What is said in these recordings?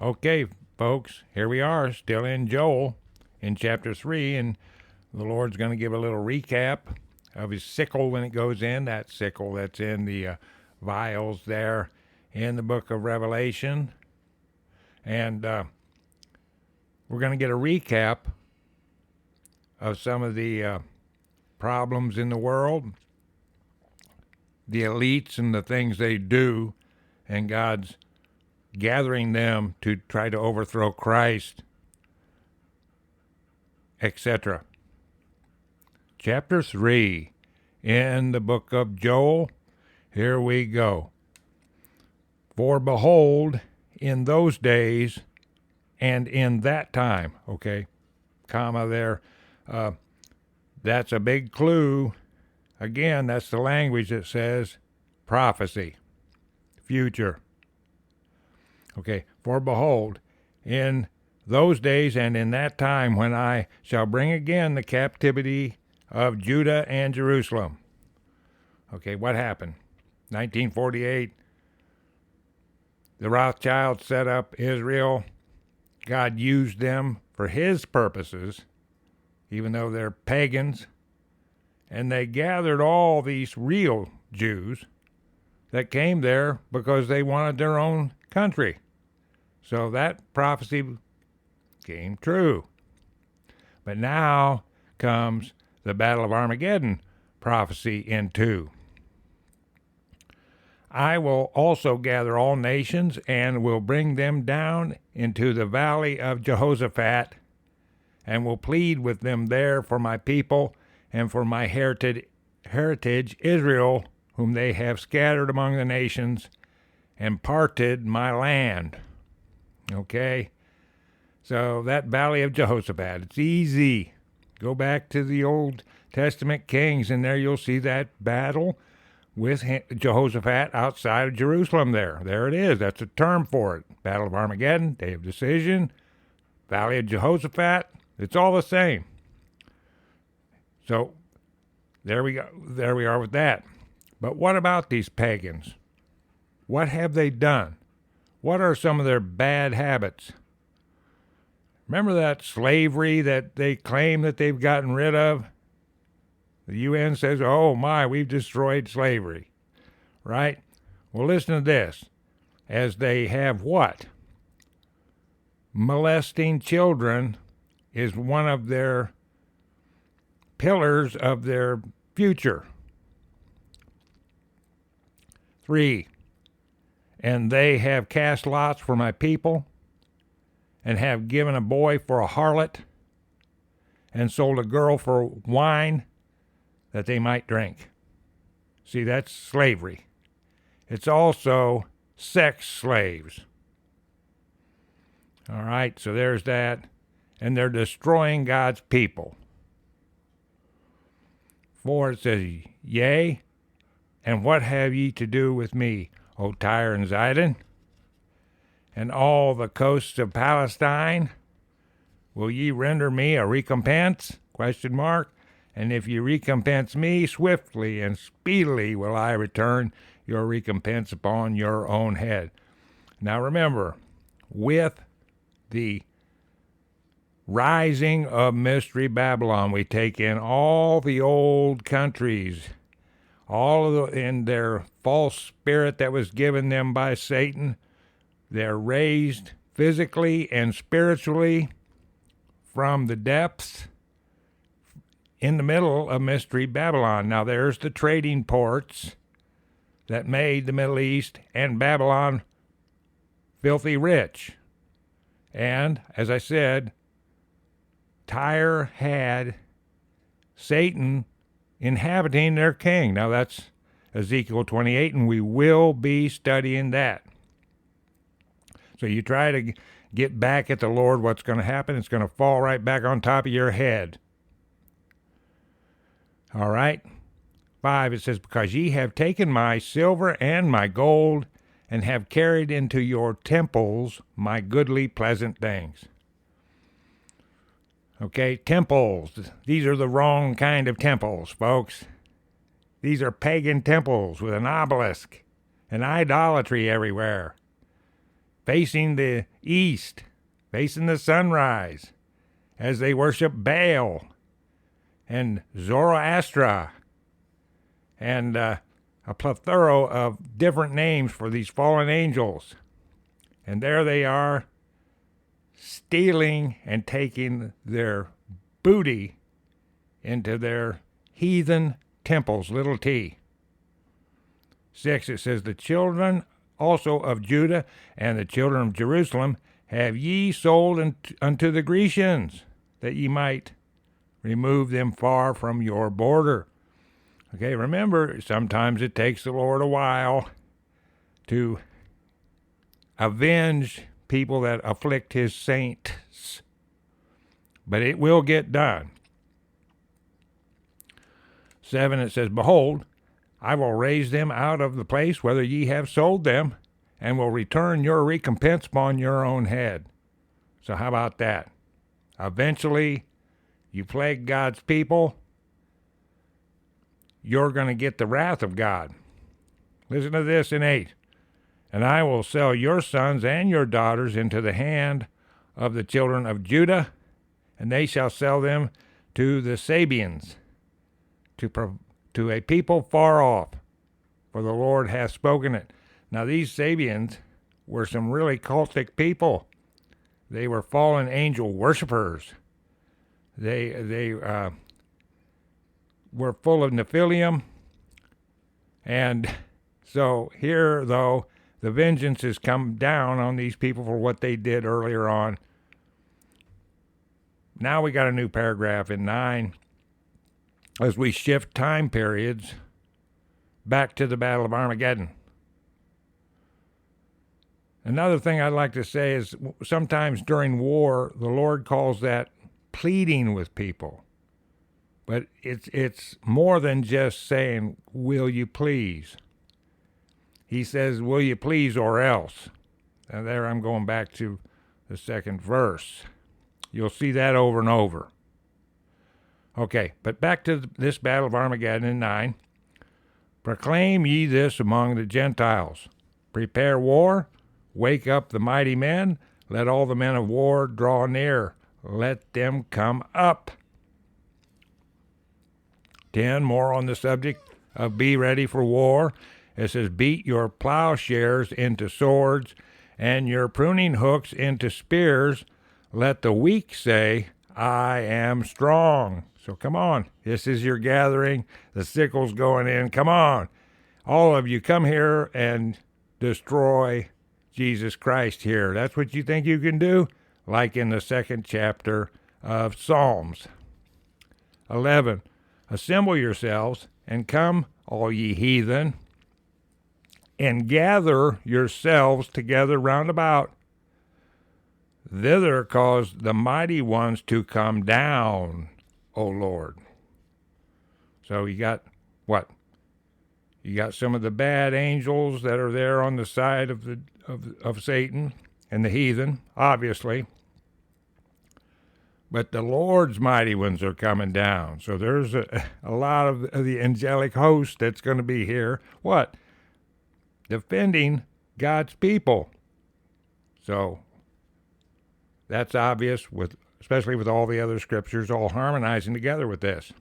Okay, folks, here we are, still in Joel in chapter 3, and the Lord's going to give a little recap of his sickle when it goes in, that sickle that's in the vials there in the book of Revelation. And we're going to get a recap of some of the problems in the world, the elites and the things they do, and God's gathering them to try to overthrow Christ, etc. Chapter 3 in the book of Joel. Here we go. For behold, in those days and in that time, okay, comma there, that's a big clue. Again, that's the language that says prophecy, future. Okay, for behold, in those days and in that time when I shall bring again the captivity of Judah and Jerusalem. Okay, what happened? 1948, the Rothschilds set up Israel. God used them for his purposes, even though they're pagans. And they gathered all these real Jews that came there because they wanted their own country. So that prophecy came true. But now comes the Battle of Armageddon prophecy in 2. I will also gather all nations and will bring them down into the valley of Jehoshaphat and will plead with them there for my people and for my heritage Israel, whom they have scattered among the nations and parted my land. Okay? So that valley of Jehoshaphat, it's easy. Go back to the Old Testament kings, and there you'll see that battle with Jehoshaphat outside of Jerusalem there. There it is. That's a term for it. Battle of Armageddon, Day of Decision, Valley of Jehoshaphat. It's all the same. So there we go. There we are with that. But what about these pagans? What have they done? What are some of their bad habits? Remember that slavery that they claim that they've gotten rid of? The UN says, oh my, we've destroyed slavery, right? Well, listen to this. As they have what? Molesting children is one of their pillars of their future. 3, and they have cast lots for my people, and have given a boy for a harlot, and sold a girl for wine that they might drink. See, that's slavery. It's also sex slaves. All right, so there's that. And they're destroying God's people. 4, it says, yea, and what have ye to do with me, O Tyre and Zidon, and all the coasts of Palestine? Will ye render me a recompense? Question mark. And if ye recompense me, swiftly and speedily will I return your recompense upon your own head. Now remember, with the rising of Mystery Babylon, we take in all the old countries, all of in their false spirit that was given them by Satan. They're raised physically and spiritually from the depths in the middle of Mystery Babylon. Now there's the trading ports that made the Middle East and Babylon filthy rich. And, as I said, Tyre had Satan inhabiting their king. Now that's Ezekiel 28, and we will be studying that. So you try to get back at the Lord, what's going to happen? It's going to fall right back on top of your head. All right. 5, it says, because ye have taken my silver and my gold, and have carried into your temples my goodly pleasant things. Okay, temples. These are the wrong kind of temples, folks. These are pagan temples with an obelisk and idolatry everywhere. facing the east, facing the sunrise, as they worship Baal and Zoroaster and a plethora of different names for these fallen angels. And there they are, stealing and taking their booty into their heathen temples, little t. 6, it says, the children also of Judah and the children of Jerusalem have ye sold unto the Grecians, that ye might remove them far from your border. Okay, remember, sometimes it takes the Lord a while to avenge people that afflict his saints, but it will get done. 7, it says, behold, I will raise them out of the place whither ye have sold them, and will return your recompense upon your own head. So how about that? Eventually, you plague God's people, you're going to get the wrath of God. Listen to this in 8. And I will sell your sons and your daughters into the hand of the children of Judah, and they shall sell them to the Sabians, to a people far off, for the Lord hath spoken it. Now these Sabians were some really cultic people. They were fallen angel worshipers. They were full of Nephilim. And so here, though, the vengeance has come down on these people for what they did earlier on. Now we got a new paragraph in 9 as we shift time periods back to the Battle of Armageddon. Another thing I'd like to say is sometimes during war, the Lord calls that pleading with people. But it's more than just saying, will you please? He says, will you please or else? And there I'm going back to the second verse. You'll see that over and over. Okay, but back to this Battle of Armageddon in 9. Proclaim ye this among the Gentiles. Prepare war, wake up the mighty men, let all the men of war draw near. Let them come up. 10, more on the subject of be ready for war. It says, beat your plowshares into swords and your pruning hooks into spears. Let the weak say, I am strong. So come on, this is your gathering. The sickle's going in. Come on. All of you, come here and destroy Jesus Christ here. That's what you think you can do? Like in the 2nd chapter of Psalms. 11, assemble yourselves and come, all ye heathen, and gather yourselves together round about. Thither cause the mighty ones to come down, O Lord. So you got what? You got some of the bad angels that are there on the side of Satan and the heathen, obviously. But the Lord's mighty ones are coming down. So there's a lot of the angelic host that's going to be here. What? Defending God's people. So that's obvious, especially with all the other scriptures all harmonizing together with this.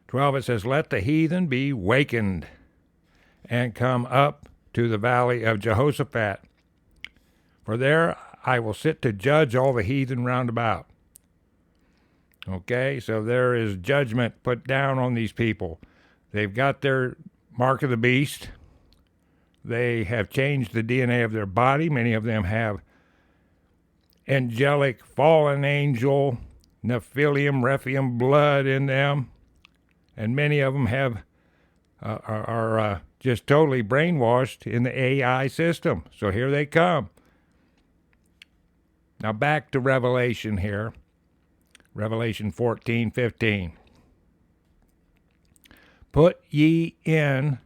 12, it says, let the heathen be wakened and come up to the valley of Jehoshaphat. For there I will sit to judge all the heathen round about. Okay, so there is judgment put down on these people. They've got their mark of the beast. They have changed the DNA of their body. Many of them have angelic, fallen angel, Nephilim, Rephaim blood in them. And many of them have are just totally brainwashed in the AI system. So here they come. Now back to Revelation here. Revelation 14:15. Put ye in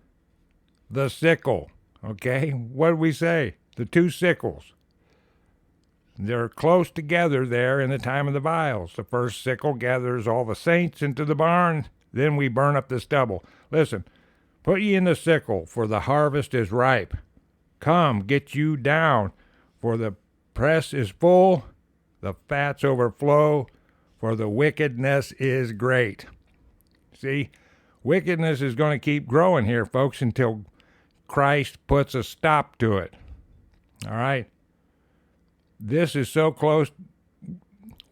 the sickle. Okay, what do we say? The two sickles. They're close together there in the time of the vials. The first sickle gathers all the saints into the barn. Then we burn up the stubble. Listen, put ye in the sickle, for the harvest is ripe. Come, get you down, for the press is full, the fats overflow, for the wickedness is great. See, wickedness is going to keep growing here, folks, until Christ puts a stop to it. All right? This is so close,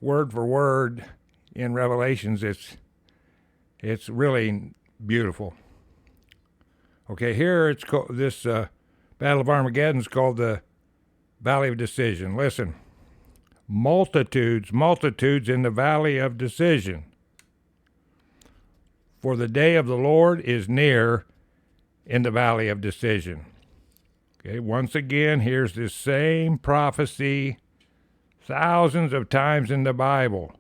word for word, in Revelations, it's really beautiful. Okay, here it's this Battle of Armageddon is called the Valley of Decision. Listen, multitudes in the Valley of Decision. For the day of the Lord is near in the Valley of Decision. Okay, once again, here's this same prophecy thousands of times in the Bible.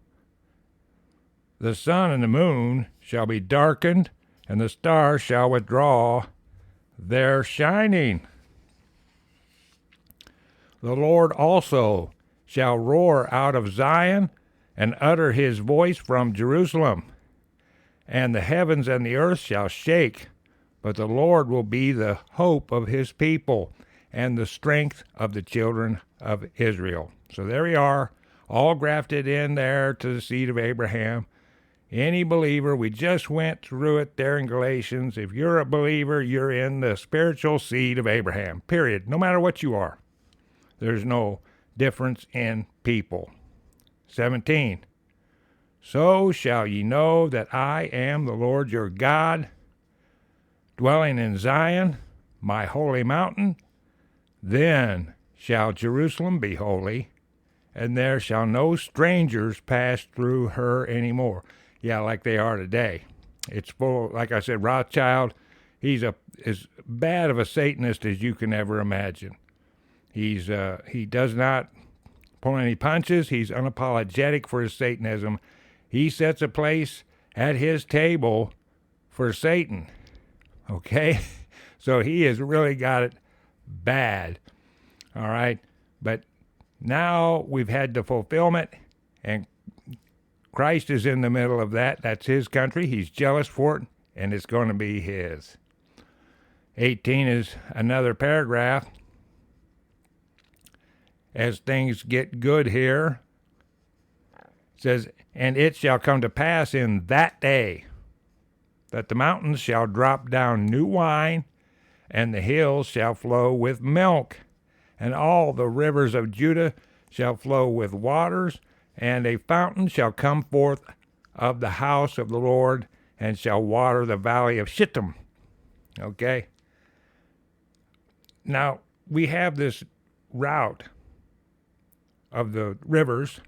The sun and the moon shall be darkened, and the stars shall withdraw their shining. The Lord also shall roar out of Zion and utter his voice from Jerusalem. And the heavens and the earth shall shake, but the Lord will be the hope of his people and the strength of the children of Israel. So there we are, all grafted in there to the seed of Abraham. Any believer, we just went through it there in Galatians. If you're a believer, you're in the spiritual seed of Abraham, period. No matter what you are. There's no difference in people. 17. So shall ye know that I am the Lord your God, dwelling in Zion, my holy mountain. Then shall Jerusalem be holy, and there shall no strangers pass through her anymore. Yeah, like they are today. It's full, like I said, Rothschild, he's as bad of a Satanist as you can ever imagine. He does not pull any punches. He's unapologetic for his Satanism. He sets a place at his table for Satan. Okay? So he has really got it bad. All right? But now we've had the fulfillment, and Christ is in the middle of that. That's his country. He's jealous for it, and it's going to be his. 18 is another paragraph. As things get good here, it says, and it shall come to pass in that day that the mountains shall drop down new wine, and the hills shall flow with milk, and all the rivers of Judah shall flow with waters, and a fountain shall come forth of the house of the Lord, and shall water the valley of Shittim. Okay? Now, we have this route of the rivers,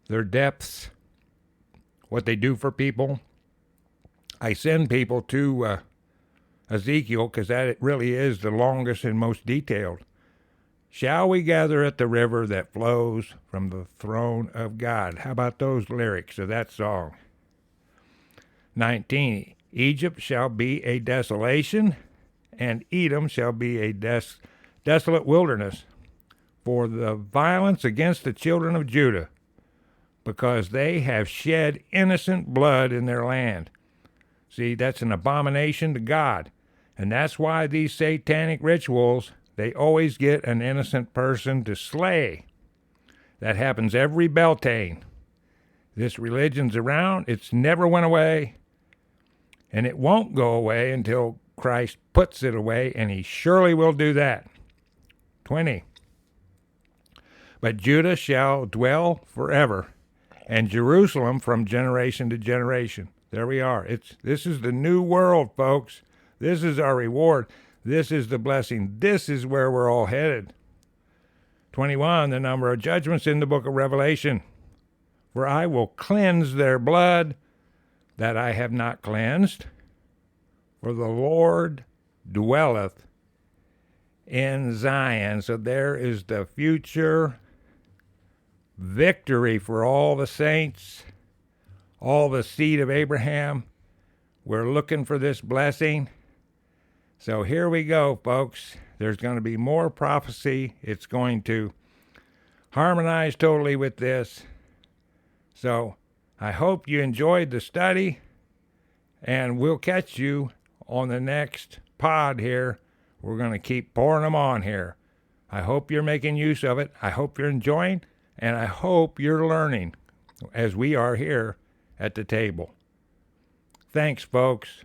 their depths, what they do for people. I send people to Ezekiel because that really is the longest and most detailed. Shall we gather at the river that flows from the throne of God? How about those lyrics of that song? 19. Egypt shall be a desolation, and Edom shall be a desolate wilderness for the violence against the children of Judah, because they have shed innocent blood in their land. See, that's an abomination to God. And that's why these satanic rituals, they always get an innocent person to slay. That happens every Beltane. This religion's around. It's never went away. And it won't go away until Christ puts it away, and he surely will do that. 20. But Judah shall dwell forever, and Jerusalem from generation to generation. There we are. This is the new world, folks. This is our reward. This is the blessing. This is where we're all headed. 21, the number of judgments in the book of Revelation. For I will cleanse their blood that I have not cleansed. For the Lord dwelleth in Zion. So there is the future victory for all the saints, all the seed of Abraham. We're looking for this blessing. So here we go, folks. There's going to be more prophecy. It's going to harmonize totally with this. So I hope you enjoyed the study, and we'll catch you on the next pod here We're going to keep pouring them on here. I hope you're making use of it. I hope you're enjoying, and I hope you're learning as we are here at the table. Thanks, folks.